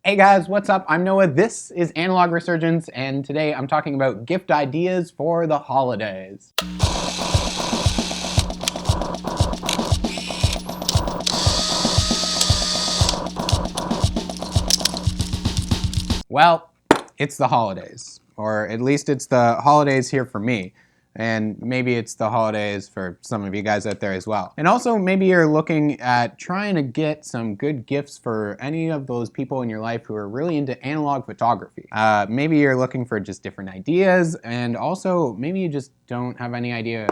Hey guys, what's up? I'm Noah, this is Analog Resurgence, and today I'm talking about gift ideas for the holidays. Well, it's the holidays, or at least it's the holidays here for me. And maybe it's the holidays for some of you guys out there as well. And also maybe you're looking at trying to get some good gifts for any of those people in your life who are really into analog photography. Maybe you're looking for just different ideas, and also maybe you just don't have any idea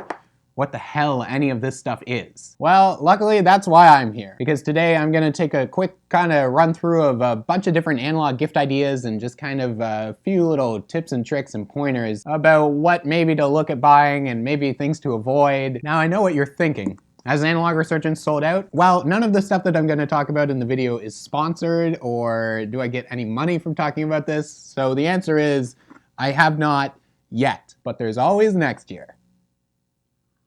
what the hell any of this stuff is. Well, luckily that's why I'm here, because today I'm gonna take a quick kind of run through of a bunch of different analog gift ideas and just kind of a few little tips and tricks and pointers about what maybe to look at buying and maybe things to avoid. Now I know what you're thinking. Has Analog Resurgence sold out? Well, none of the stuff that I'm going to talk about in the video is sponsored, or do I get any money from talking about this? So the answer is, I have not yet, but there's always next year.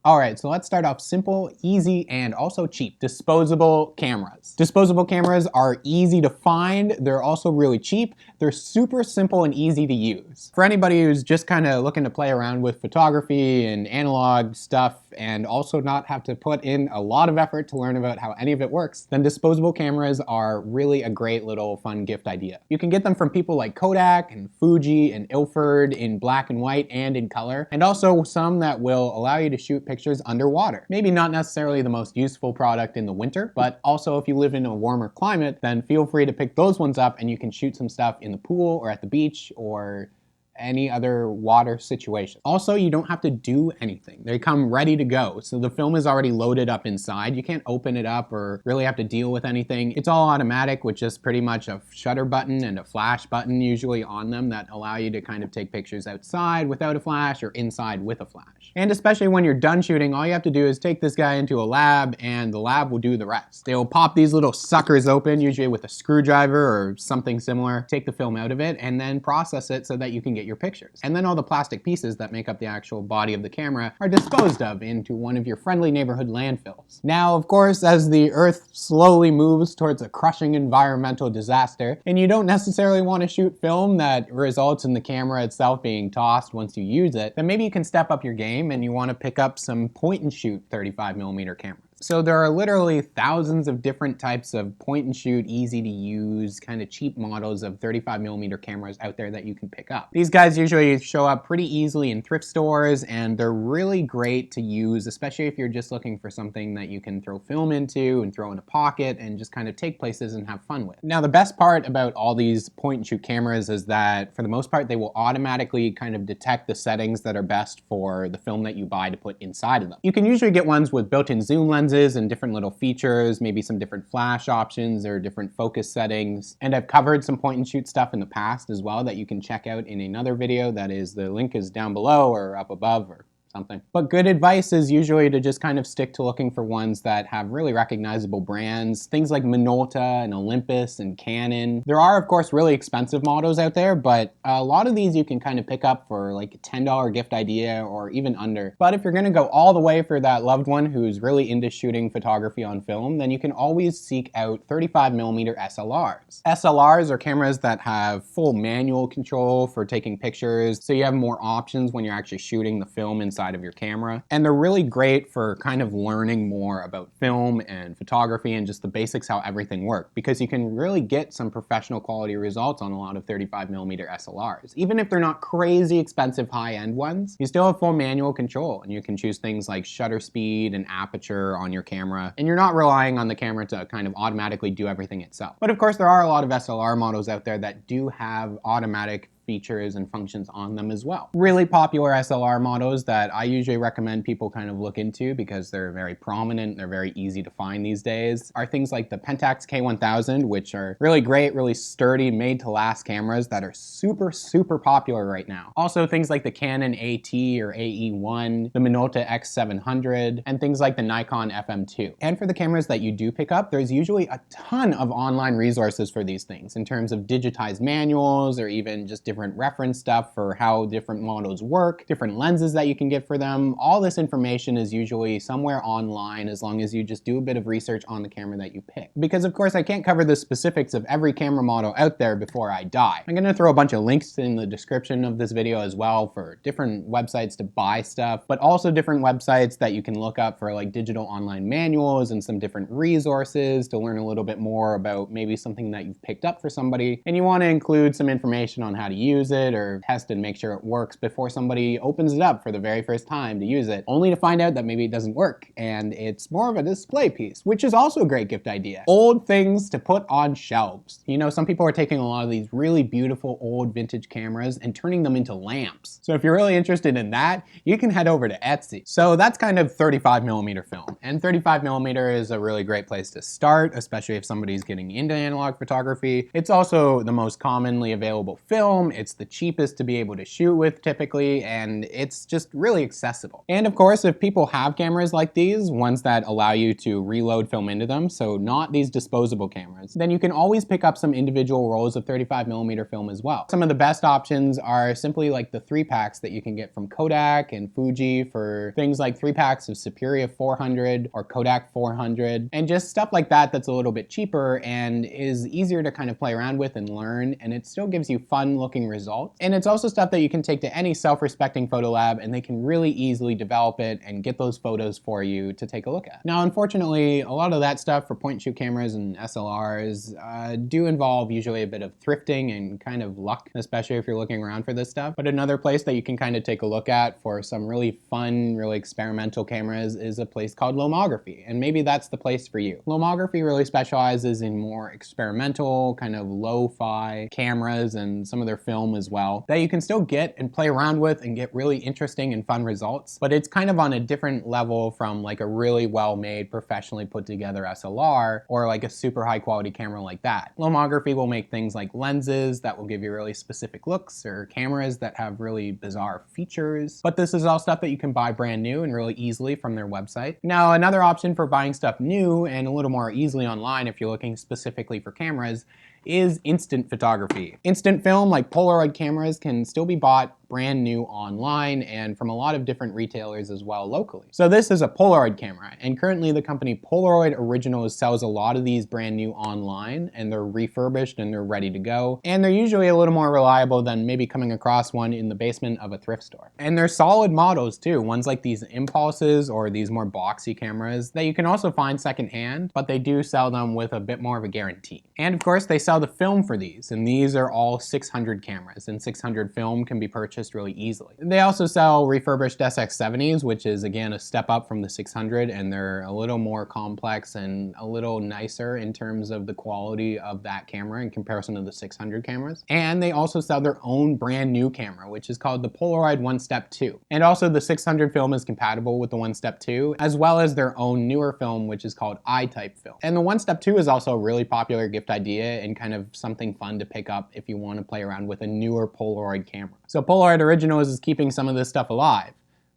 Alright, so let's start off simple, easy, and also cheap. Disposable cameras. Disposable cameras are easy to find, they're also really cheap, they're super simple and easy to use. For anybody who's just kind of looking to play around with photography and analog stuff and also not have to put in a lot of effort to learn about how any of it works, then disposable cameras are really a great little fun gift idea. You can get them from people like Kodak and Fuji and Ilford in black and white and in color, and also some that will allow you to shoot pictures underwater. Maybe not necessarily the most useful product in the winter, but also if you live in a warmer climate, then feel free to pick those ones up and you can shoot some stuff in the pool or at the beach or any other water situation. Also, you don't have to do anything. They come ready to go. So the film is already loaded up inside. You can't open it up or really have to deal with anything. It's all automatic with just pretty much a shutter button and a flash button usually on them that allow you to kind of take pictures outside without a flash or inside with a flash. And especially when you're done shooting, all you have to do is take this guy into a lab and the lab will do the rest. They'll pop these little suckers open, usually with a screwdriver or something similar, take the film out of it, and then process it so that you can get your pictures. And then all the plastic pieces that make up the actual body of the camera are disposed of into one of your friendly neighborhood landfills. Now, of course, as the Earth slowly moves towards a crushing environmental disaster, and you don't necessarily want to shoot film that results in the camera itself being tossed once you use it, then maybe you can step up your game and you want to pick up some point and shoot 35mm cameras. So there are literally thousands of different types of point and shoot, easy to use, kind of cheap models of 35mm cameras out there that you can pick up. These guys usually show up pretty easily in thrift stores, and they're really great to use, especially if you're just looking for something that you can throw film into and throw in a pocket and just kind of take places and have fun with. Now, the best part about all these point and shoot cameras is that for the most part, they will automatically kind of detect the settings that are best for the film that you buy to put inside of them. You can usually get ones with built-in zoom lenses and different little features, maybe some different flash options or different focus settings. And I've covered some point and shoot stuff in the past as well that you can check out in another video. That is, the link is down below or up above or something. But good advice is usually to just kind of stick to looking for ones that have really recognizable brands, things like Minolta and Olympus and Canon. There are, of course, really expensive models out there, but a lot of these you can kind of pick up for like a $10 gift idea or even under. But if you're gonna go all the way for that loved one who's really into shooting photography on film, then you can always seek out 35mm SLRs. SLRs are cameras that have full manual control for taking pictures, so you have more options when you're actually shooting the film inside of your camera. And they're really great for kind of learning more about film and photography and just the basics how everything works, because you can really get some professional quality results on a lot of 35mm SLRs. Even if they're not crazy expensive high-end ones, you still have full manual control and you can choose things like shutter speed and aperture on your camera, and you're not relying on the camera to kind of automatically do everything itself. But of course there are a lot of SLR models out there that do have automatic features and functions on them as well. Really popular SLR models that I usually recommend people kind of look into because they're very prominent, they're very easy to find these days, are things like the Pentax K1000, which are really great, really sturdy, made to last cameras that are super, super popular right now. Also things like the Canon AT or AE1, the Minolta X700, and things like the Nikon FM2. And for the cameras that you do pick up, there's usually a ton of online resources for these things in terms of digitized manuals or even just different different reference stuff for how different models work, different lenses that you can get for them. All this information is usually somewhere online as long as you just do a bit of research on the camera that you pick. Because of course I can't cover the specifics of every camera model out there before I die. I'm gonna throw a bunch of links in the description of this video as well for different websites to buy stuff, but also different websites that you can look up for like digital online manuals and some different resources to learn a little bit more about maybe something that you've picked up for somebody, and you want to include some information on how to use it or test and make sure it works before somebody opens it up for the very first time to use it, only to find out that maybe it doesn't work and it's more of a display piece, which is also a great gift idea. Old things to put on shelves. You know, some people are taking a lot of these really beautiful old vintage cameras and turning them into lamps. So if you're really interested in that, you can head over to Etsy. So that's kind of 35mm film, and 35mm is a really great place to start, especially if somebody's getting into analog photography. It's also the most commonly available film, it's the cheapest to be able to shoot with typically, and it's just really accessible. And of course, if people have cameras like these, ones that allow you to reload film into them, so not these disposable cameras, then you can always pick up some individual rolls of 35mm film as well. Some of the best options are simply like the 3-packs that you can get from Kodak and Fuji for things like 3-packs of Superior 400 or Kodak 400, and just stuff like that that's a little bit cheaper and is easier to kind of play around with and learn, and it still gives you fun looking results. And it's also stuff that you can take to any self-respecting photo lab and they can really easily develop it and get those photos for you to take a look at. Now unfortunately, a lot of that stuff for point and shoot cameras and SLRs do involve usually a bit of thrifting and kind of luck, especially if you're looking around for this stuff. But another place that you can kind of take a look at for some really fun, really experimental cameras is a place called Lomography, and maybe that's the place for you. Lomography really specializes in more experimental, kind of lo-fi cameras and some of their film as well that you can still get and play around with and get really interesting and fun results, but it's kind of on a different level from like a really well-made, professionally put together SLR or like a super high quality camera like that. Lomography will make things like lenses that will give you really specific looks or cameras that have really bizarre features, but this is all stuff that you can buy brand new and really easily from their website. Now another option for buying stuff new and a little more easily online if you're looking specifically for cameras is instant photography. Instant film like Polaroid cameras can still be bought brand new online and from a lot of different retailers as well locally. So this is a Polaroid camera, and currently the company Polaroid Originals sells a lot of these brand new online, and they're refurbished and they're ready to go, and they're usually a little more reliable than maybe coming across one in the basement of a thrift store. And they're solid models too, ones like these Impulses or these more boxy cameras that you can also find secondhand, but they do sell them with a bit more of a guarantee. And of course they sell the film for these, and these are all 600 cameras, and 600 film can be purchased really easily. They also sell refurbished SX70s, which is again a step up from the 600, and they're a little more complex and a little nicer in terms of the quality of that camera in comparison to the 600 cameras. And they also sell their own brand new camera, which is called the Polaroid One Step 2. And also the 600 film is compatible with the One Step 2, as well as their own newer film, which is called I-type film. And the One Step 2 is also a really popular gift idea and kind of something fun to pick up if you want to play around with a newer Polaroid camera. So Polaroid Originals is keeping some of this stuff alive,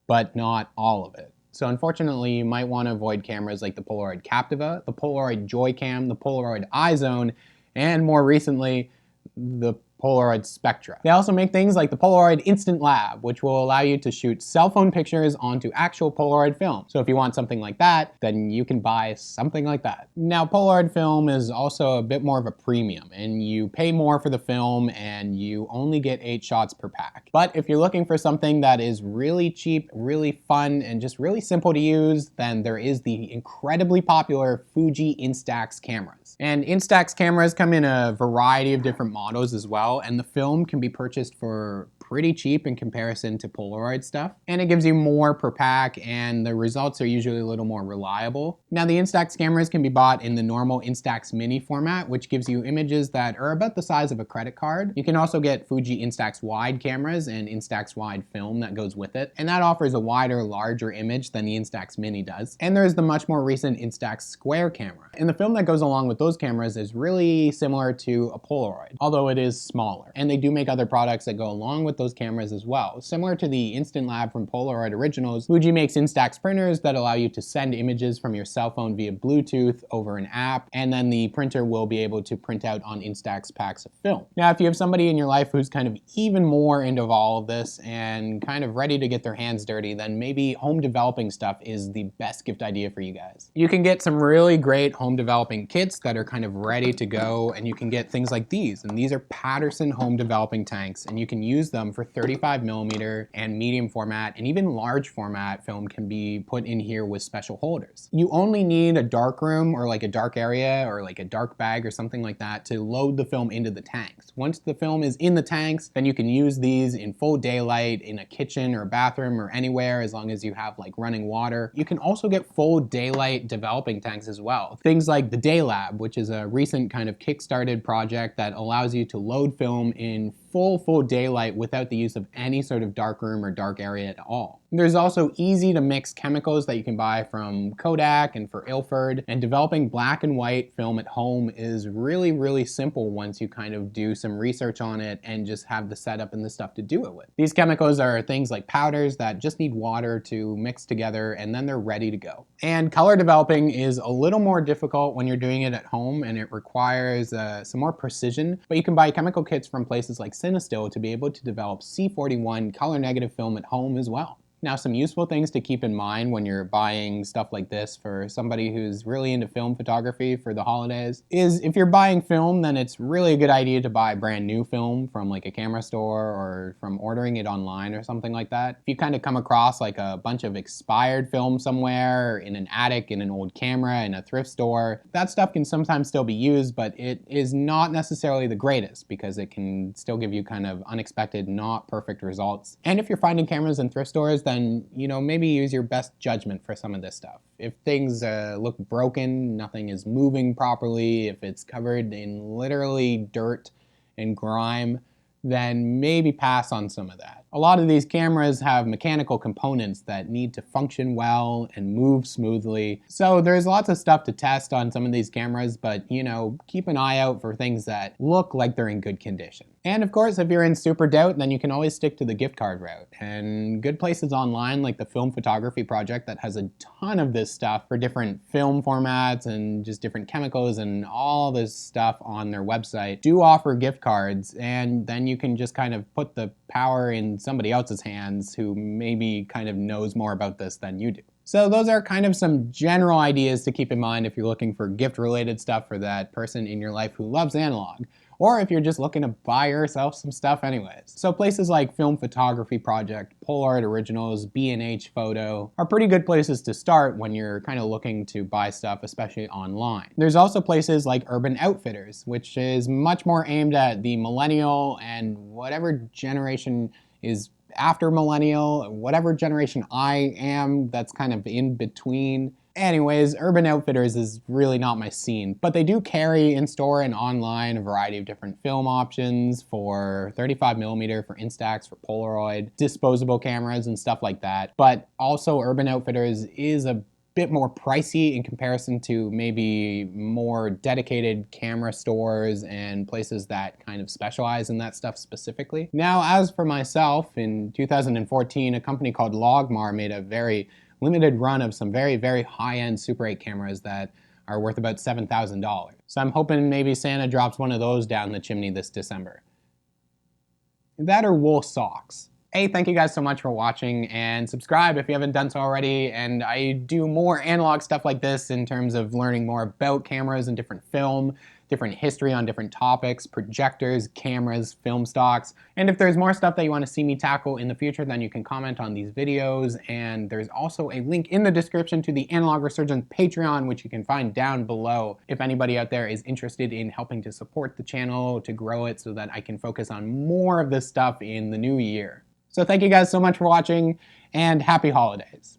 but not all of it. So unfortunately, you might want to avoid cameras like the Polaroid Captiva, the Polaroid Joycam, the Polaroid iZone, and more recently, the Polaroid Spectra. They also make things like the Polaroid Instant Lab, which will allow you to shoot cell phone pictures onto actual Polaroid film. So if you want something like that, then you can buy something like that. Now, Polaroid film is also a bit more of a premium, and you pay more for the film and you only get 8 shots per pack. But if you're looking for something that is really cheap, really fun, and just really simple to use, then there is the incredibly popular Fuji Instax cameras. And Instax cameras come in a variety of different models as well, and the film can be purchased for pretty cheap in comparison to Polaroid stuff, and it gives you more per pack, and the results are usually a little more reliable. Now the Instax cameras can be bought in the normal Instax Mini format, which gives you images that are about the size of a credit card. You can also get Fuji Instax Wide cameras and Instax Wide film that goes with it, and that offers a wider, larger image than the Instax Mini does. And there's the much more recent Instax Square camera. And the film that goes along with those cameras is really similar to a Polaroid, although it is smaller. And they do make other products that go along with those cameras as well. Similar to the Instant Lab from Polaroid Originals, Fuji makes Instax printers that allow you to send images from your cell phone via Bluetooth over an app, and then the printer will be able to print out on Instax packs of film. Now, if you have somebody in your life who's kind of even more into all of this and kind of ready to get their hands dirty, then maybe home developing stuff is the best gift idea for you guys. You can get some really great home developing kits that are kind of ready to go, and you can get things like these, and these are Patterson home developing tanks, and you can use them for 35mm and medium format, and even large format film can be put in here with special holders. You only need a dark room or like a dark area or like a dark bag or something like that to load the film into the tanks. Once the film is in the tanks, then you can use these in full daylight in a kitchen or a bathroom or anywhere, as long as you have like running water. You can also get full daylight developing tanks as well. Things like the Day Lab, which is a recent kind of kickstarted project that allows you to load film in full daylight without the use of any sort of dark room or dark area at all. There's also easy to mix chemicals that you can buy from Kodak and for Ilford, and developing black and white film at home is really simple once you kind of do some research on it and just have the setup and the stuff to do it with. These chemicals are things like powders that just need water to mix together, and then they're ready to go. And color developing is a little more difficult when you're doing it at home, and it requires some more precision, but you can buy chemical kits from places like Cinestill to be able to develop C41 color negative film at home as well. Now, some useful things to keep in mind when you're buying stuff like this for somebody who's really into film photography for the holidays is if you're buying film, then it's really a good idea to buy brand new film from like a camera store or from ordering it online or something like that. If you kind of come across like a bunch of expired film somewhere in an attic, in an old camera, in a thrift store, that stuff can sometimes still be used, but it is not necessarily the greatest because it can still give you kind of unexpected, not perfect results. And if you're finding cameras in thrift stores, then maybe use your best judgment for some of this stuff. If things look broken, nothing is moving properly, if it's covered in literally dirt and grime, then maybe pass on some of that. A lot of these cameras have mechanical components that need to function well and move smoothly. So there's lots of stuff to test on some of these cameras, but keep an eye out for things that look like they're in good condition. And of course, if you're in super doubt, then you can always stick to the gift card route. And good places online like the Film Photography Project that has a ton of this stuff for different film formats and just different chemicals and all this stuff on their website do offer gift cards, and then you can just kind of put the power in somebody else's hands who maybe kind of knows more about this than you do. So those are kind of some general ideas to keep in mind if you're looking for gift-related stuff for that person in your life who loves analog, or if you're just looking to buy yourself some stuff anyways. So places like Film Photography Project, Polaroid Originals, B&H Photo are pretty good places to start when you're kind of looking to buy stuff, especially online. There's also places like Urban Outfitters, which is much more aimed at the millennial and whatever generation is after millennial, whatever generation I am that's kind of in between. Anyways, Urban Outfitters is really not my scene, but they do carry in store and online a variety of different film options for 35mm, for Instax, for Polaroid, disposable cameras and stuff like that. But also Urban Outfitters is a bit more pricey in comparison to maybe more dedicated camera stores and places that kind of specialize in that stuff specifically. Now, as for myself, in 2014, a company called Logmar made a very limited run of some very high-end Super 8 cameras that are worth about $7,000. So I'm hoping maybe Santa drops one of those down the chimney this December. That or wool socks. Hey, thank you guys so much for watching, and subscribe if you haven't done so already. And I do more analog stuff like this in terms of learning more about cameras and different film, different history on different topics, projectors, cameras, film stocks. And if there's more stuff that you want to see me tackle in the future, then you can comment on these videos. And there's also a link in the description to the Analog Resurgence Patreon, which you can find down below if anybody out there is interested in helping to support the channel, to grow it so that I can focus on more of this stuff in the new year. So thank you guys so much for watching, and happy holidays.